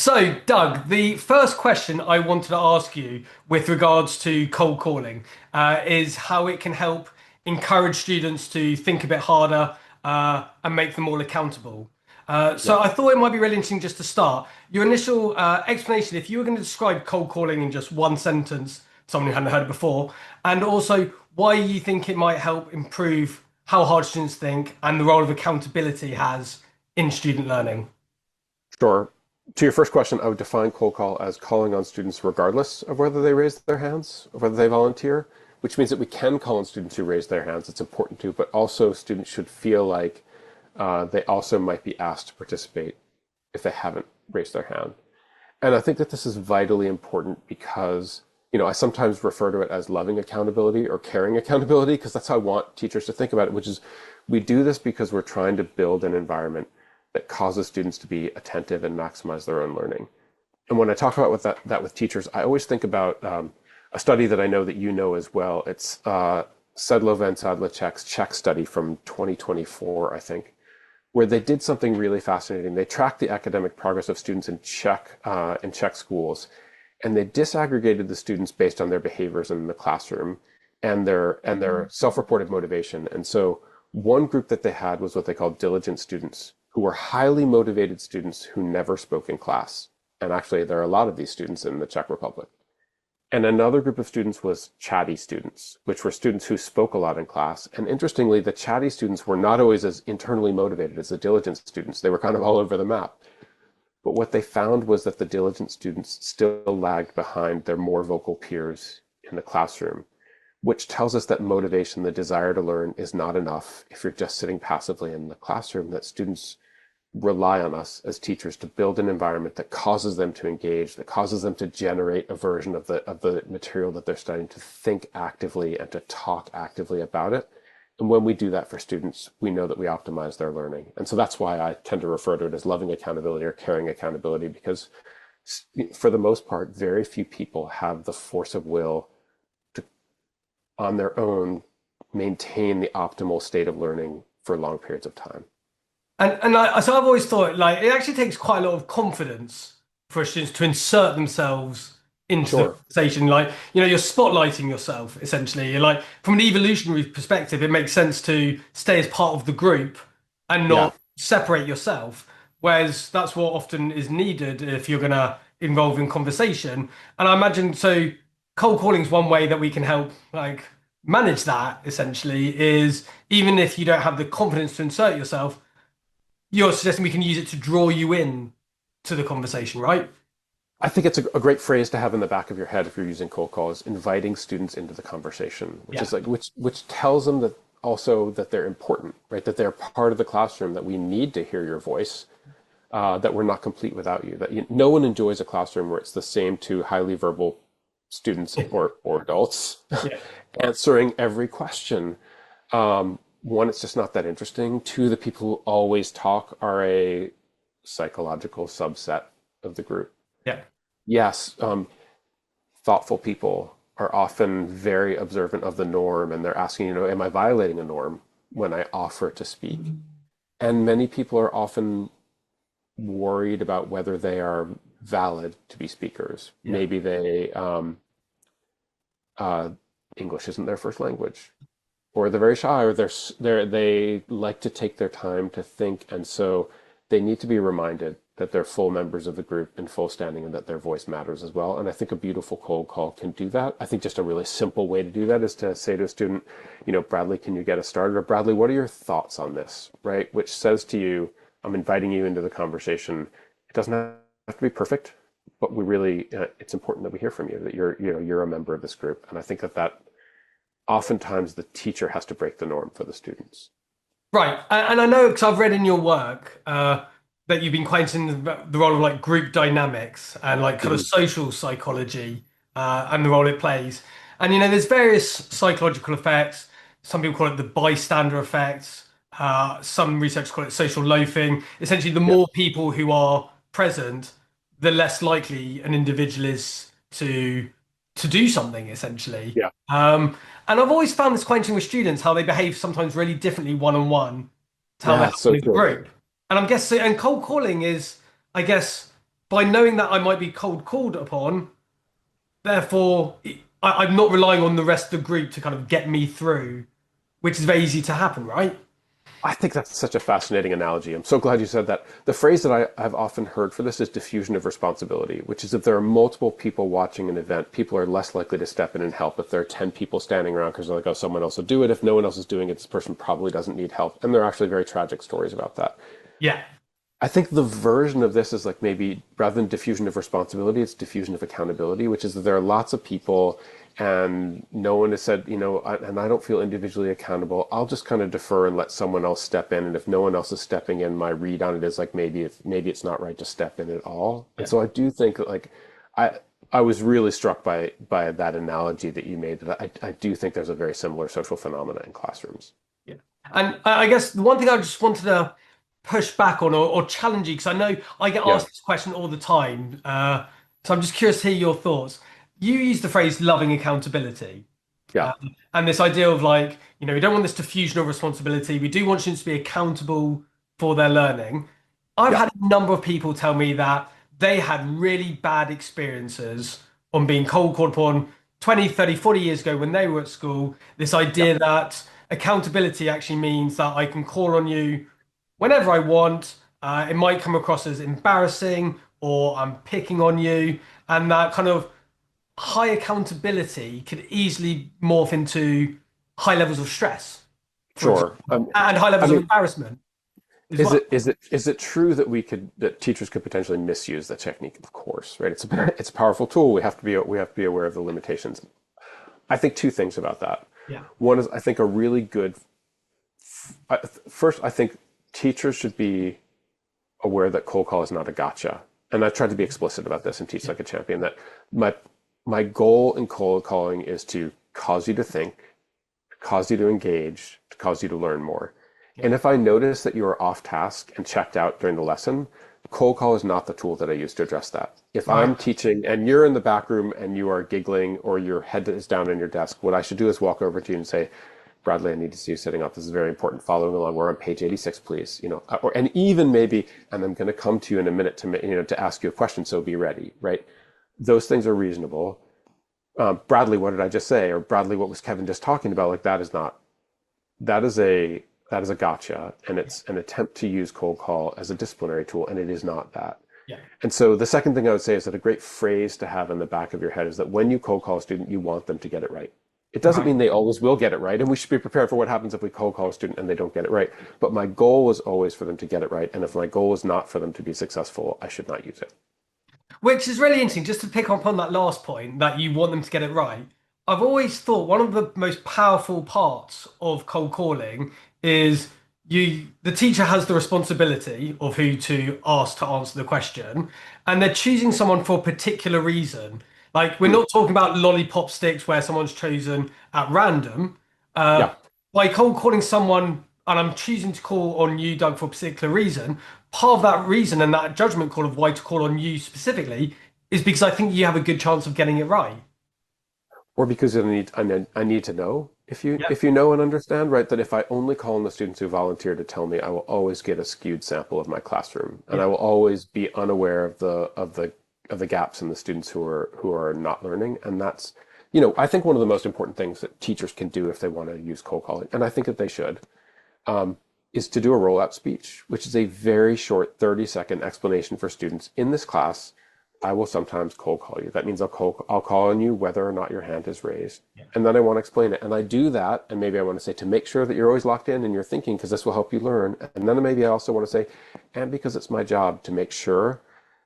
So, Doug, the first question I wanted to ask you with regards to cold calling is how it can help encourage students to think a bit harder and make them all accountable. So, Yeah, I thought it might be really interesting just to start. Your initial explanation, if you were going to describe cold calling in just one sentence, someone who hadn't heard it before, and also why you think it might help improve how hard students think and the role of accountability has in student learning. sure. To your first question, I would define cold call as calling on students regardless of whether they raise their hands or whether they volunteer, which means that we can call on students who raise their hands. It's important to, but also students should feel like they also might be asked to participate if they haven't raised their hand. And I think that this is vitally important because, I sometimes refer to it as loving accountability or caring accountability because that's how I want teachers to think about it, which is we do this because we're trying to build an environment that causes students to be attentive and maximize their own learning. And when I talk about that with teachers, I always think about a study that I know that you know as well. It's Sedlov and Sadlacek's Czech study from 2024, I think, where they did something really fascinating. They tracked the academic progress of students in Czech schools, and they disaggregated the students based on their behaviors in the classroom and their self-reported motivation. And so one group that they had was what they called diligent students, who were highly motivated students who never spoke in class. And actually, there are a lot of these students in the Czech Republic. And another group of students was chatty students, which were students who spoke a lot in class. And interestingly, the chatty students were not always as internally motivated as the diligent students. They were kind of all over the map. But what they found was that the diligent students still lagged behind their more vocal peers in the classroom, which tells us that motivation, the desire to learn, is not enough if you're just sitting passively in the classroom, that students rely on us as teachers to build an environment that causes them to engage, that causes them to generate a version of the material that they're studying, to think actively and to talk actively about it. And when we do that for students, we know that we optimize their learning. And so that's why I tend to refer to it as loving accountability or caring accountability, because for the most part, very few people have the force of will to, on their own, maintain the optimal state of learning for long periods of time. So I've always thought like it actually takes quite a lot of confidence for students to insert themselves into the Sure. conversation. Like, you're spotlighting yourself essentially. You're like, from an evolutionary perspective, it makes sense to stay as part of the group and Yeah. not separate yourself. Whereas that's what often is needed if you're gonna involve in conversation. And I imagine so cold calling is one way that we can help like manage that essentially is even if you don't have the confidence to insert yourself you're suggesting we can use it to draw you in to the conversation, right? I think it's a great phrase to have in the back of your head if you're using cold calls, inviting students into the conversation, which Yeah. is like which tells them that also that they're important, right? That they're part of the classroom, that we need to hear your voice, that we're not complete without you. No one enjoys a classroom where it's the same two highly verbal students or adults Yeah. answering every question. One, it's just not that interesting. Two, the people who always talk are a psychological subset of the group. Yeah. Yes, thoughtful people are often very observant of the norm and they're asking, am I violating a norm when I offer to speak? And many people are often worried about whether they are valid to be speakers. Yeah. Maybe uh, English isn't their first language, or they're very shy, or they like to take their time to think, and so they need to be reminded that they're full members of the group in full standing and that their voice matters as well. And I think a beautiful cold call can do that. I think just a really simple way to do that is to say to a student, Bradley, can you get us started? Or Bradley, what are your thoughts on this? Right? Which says to you, I'm inviting you into the conversation. It doesn't have to be perfect, but it's important that we hear from you, that you're a member of this group. And I think that oftentimes the teacher has to break the norm for the students. Right. And I know because I've read in your work that you've been quite in the role of like group dynamics and like kind of Mhm. social psychology and the role it plays. And there's various psychological effects. Some people call it the bystander effect. Some researchers call it social loafing. Essentially, the Yeah, more people who are present, the less likely an individual is to do something, essentially. yeah, And I've always found this quite interesting with students, how they behave sometimes really differently one-on-one to how they yeah. have So in a true. group. And I'm guessing, and cold calling is, I guess, by knowing that I might be cold called upon, therefore I'm not relying on the rest of the group to kind of get me through, which is very easy to happen, right? I think that's such a fascinating analogy. I'm so glad you said that. The phrase that I have often heard for this is diffusion of responsibility, which is if there are multiple people watching an event, people are less likely to step in and help. If there are 10 people standing around because they're like, oh, someone else will do it. If no one else is doing it, this person probably doesn't need help. And there are actually very tragic stories about that. Yeah. I think the version of this is like maybe rather than diffusion of responsibility, it's diffusion of accountability, which is that there are lots of people and no one has said, and I don't feel individually accountable. I'll just kind of defer and let someone else step in. And if no one else is stepping in, my read on it is like maybe it's not right to step in at all. And Yeah. so I do think that like I I was really struck by that analogy that you made. That I do think there's a very similar social phenomena in classrooms. Yeah. And I guess the one thing I just wanted to push back on or challenge you, because I know I get Yeah, asked this question all the time. So I'm just curious to hear your thoughts. You use the phrase loving accountability. yeah, And this idea of like, we don't want this diffusion of responsibility. We do want students to be accountable for their learning. I've yeah, had a number of people tell me that they had really bad experiences on being cold called upon 20, 30, 40 years ago when they were at school. This yeah. idea that accountability actually means that I can call on you whenever I want. It might come across as embarrassing or I'm picking on you. And that kind of high accountability could easily morph into high levels of stress, for Sure. example, and high I levels of mean, embarrassment as is well. it true that that teachers could potentially misuse the technique? Of course, right? It's a powerful tool. We have to be aware of the limitations. I think two things about that. Yeah. One is I think a really good first. I think teachers should be aware that cold call is not a gotcha. And I've tried to be explicit about this and teach Yeah. like a champion that my my goal in cold calling is to cause you to think, to cause you to engage, to cause you to learn more. Yeah. And if I notice that you are off task and checked out during the lesson, cold call is not the tool that I use to address that. If Right. I'm teaching and you're in the back room and you are giggling or your head is down on your desk, what I should do is walk over to you and say, Bradley, I need to see you sitting up. This is very important. Following along, we're on page 86, please. And even maybe, and I'm going to come to you in a minute to ask you a question. So be ready, right? Those things are reasonable. Bradley, what did I just say? Or Bradley, what was Kevin just talking about? Like that is not, that is a, that is a gotcha. And it's an attempt to use cold call as a disciplinary tool. And it is not that. Yeah. And so the second thing I would say is that a great phrase to have in the back of your head is that when you cold call a student, you want them to get it right. It doesn't Right. mean they always will get it right, and we should be prepared for what happens if we cold call a student and they don't get it right. But my goal is always for them to get it right, and if my goal is not for them to be successful, I should not use it. Which is really interesting, just to pick up on that last point that you want them to get it right. I've always thought one of the most powerful parts of cold calling is the teacher has the responsibility of who to ask to answer the question, and they're choosing someone for a particular reason. Like we're Hmm. not talking about lollipop sticks where someone's chosen at random. Uh, Yeah, by cold calling someone, and I'm choosing to call on you, Doug, for a particular reason, part of that reason and that judgment call of why to call on you specifically is because I think you have a good chance of getting it right. or because I need to know Yeah. if you know and understand, right? That if I only call on the students who volunteer to tell me, I will always get a skewed sample of my classroom, and I Yeah. will always be unaware of the gaps in the students who are not learning, and that's I think one of the most important things that teachers can do if they want to use cold calling, and I think that they should, um, is to do a rollout speech, which is a very short 30-second explanation for students. In this class, I will sometimes cold call you. That means I'll call on you whether or not your hand is raised. Yeah. And then I want to explain it. And I do that, and maybe I want to say to make sure that you're always locked in you're thinking, because this will help you learn. And then maybe I also want to say, and because it's my job to make sure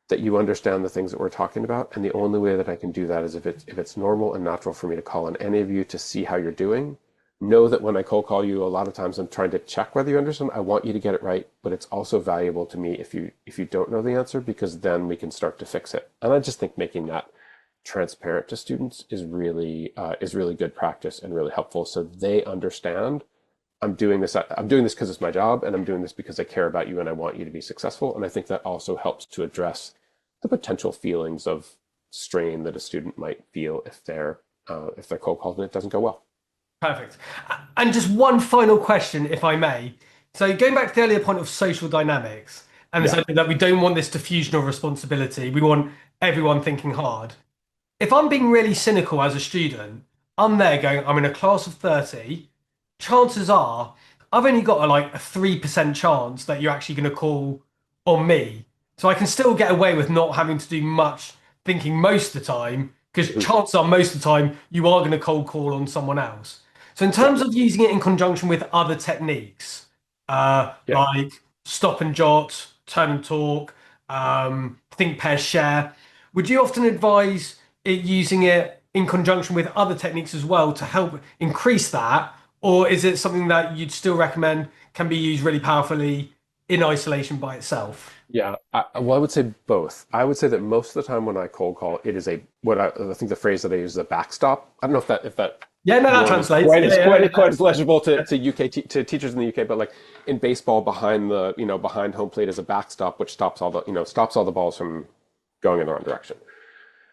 that you understand the things that we're talking about. And the only way that I can do that is if it's normal and natural for me to call on any of you to see how you're doing. Know that when I cold call you, a lot of times I'm trying to check whether you understand. I want you to get it right, but it's also valuable to me if you don't know the answer, because then we can start to fix it. And I just think making that transparent to students is really good practice and really helpful, so they understand I'm doing this because it's my job, and I'm doing this because I care about you and I want you to be successful. And I think that also helps to address the potential feelings of strain that a student might feel if they're cold called and it doesn't go well. Perfect. And just one final question, if I may. So going back to the earlier point of social dynamics, And it's Yeah. only that we don't want this diffusion of responsibility. We want everyone thinking hard. If I'm being really cynical as a student, I'm there going, I'm in a class of 30. Chances are I've only got a 3% chance that you're actually going to call on me. So I can still get away with not having to do much thinking most of the time, because Mhm. chances are most of the time you are going to cold call on someone else. So in Yeah. terms of using it in conjunction with other techniques, Yeah. like stop and jot, turn and talk, think, pair, share, would you often advise using it in conjunction with other techniques as well to help increase that? Or is it something that you'd still recommend can be used really powerfully in isolation by itself? Yeah. Well, I would say both. I would say that most of the time when I cold call, it is a what I think the phrase that I use is a backstop. I don't know if that Yeah, no, that word is translates. Yeah, quite as legible yeah. to UK to teachers in the UK, but like in baseball, behind the behind home plate is a backstop, which stops all the stops all the balls from going in the wrong direction.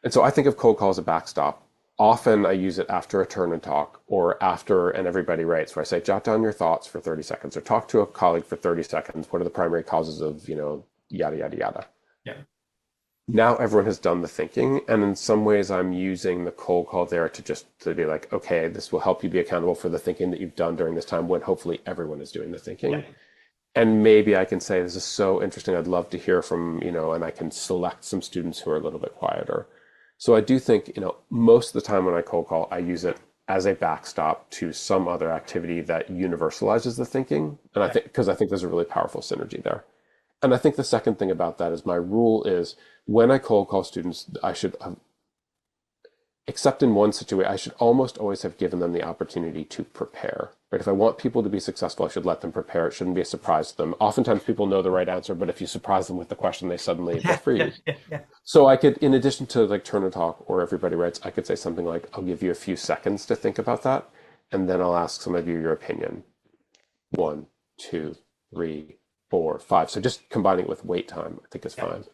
And so I think of cold call as a backstop. Often I use it after a turn and talk or after and everybody writes, where I say, jot down your thoughts for 30 seconds or talk to a colleague for 30 seconds. What are the primary causes of, yada, yada, yada. Yeah. Now everyone has done the thinking. And in some ways, I'm using the cold call there to be like, okay, this will help you be accountable for the thinking that you've done during this time when hopefully everyone is doing the Yeah. thinking. And maybe I can say, this is so interesting. I'd love to hear from, and I can select some students who are a little bit quieter. So I do think, most of the time when I cold call, I use it as a backstop to some other activity that universalizes the thinking. And I Yeah. think, because I think there's a really powerful synergy there. And I think the second thing about that is my rule is when I cold call students, I should have, except in one situation, I should almost always have given them the opportunity to prepare. Right? If I want people to be successful, I should let them prepare. It shouldn't be a surprise to them. Oftentimes people know the right answer, but if you surprise them with the question, they Yeah. Yeah. freeze. Yeah. Yeah. So I could, in addition to like turn and talk or everybody writes, I could say something like, I'll give you a few seconds to think about that, and then I'll ask some of you your opinion. One, two, three, four, five. So just combining it with wait time, I think is Yeah. fine.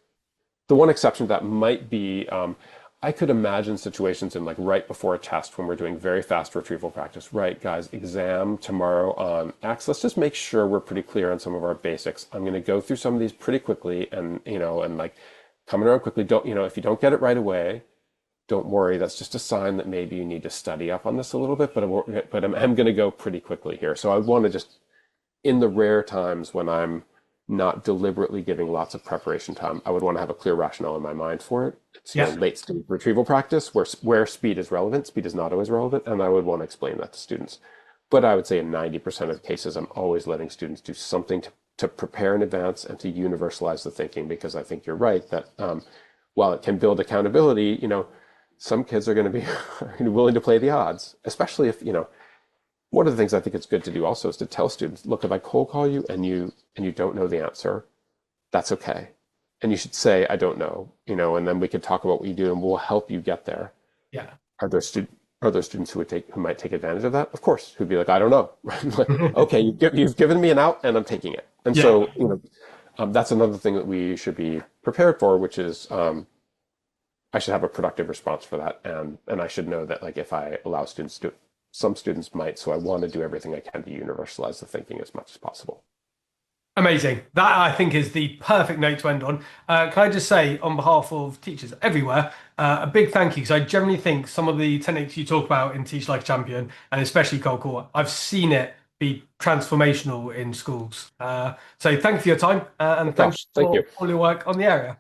The one exception to that might be I could imagine situations in like right before a test when we're doing very fast retrieval practice. Right, guys, exam tomorrow on X. Let's just make sure we're pretty clear on some of our basics. I'm going to go through some of these pretty quickly and, and like coming around quickly. Don't, if you don't get it right away, don't worry. That's just a sign that maybe you need to study up on this a little bit, I'm going to go pretty quickly here. So I want to just, in the rare times when I'm not deliberately giving lots of preparation time, I would want to have a clear rationale in my mind for it. It's Yeah. late stage retrieval practice where speed is relevant. Speed is not always relevant, and I would want to explain that to students. But I would say in 90% of cases, I'm always letting students do something to prepare in advance and to universalize the thinking, because I think you're right that while it can build accountability, some kids are going to be willing to play the odds, especially if, one of the things I think it's good to do also is to tell students, look, if I cold call you and you don't know the answer, that's okay. And you should say, I don't know, and then we can talk about what you do and we'll help you get there. Yeah. Are there students who might take advantage of that? Of course, who'd be like, I don't know. Like, okay, you've given me an out and I'm taking it. And Yeah. so, that's another thing that we should be prepared for, which is I should have a productive response for that. And I should know that like if I allow students to, some students might, so I want to do everything I can to universalize the thinking as much as possible. Amazing. That I think is the perfect note to end on. Can I just say, on behalf of teachers everywhere, a big thank you because I generally think some of the techniques you talk about in Teach Like a Champion and especially Cold Core, I've seen it be transformational in schools. So thank you for your time Oh and thank you gosh, thank for you. all your work on the area.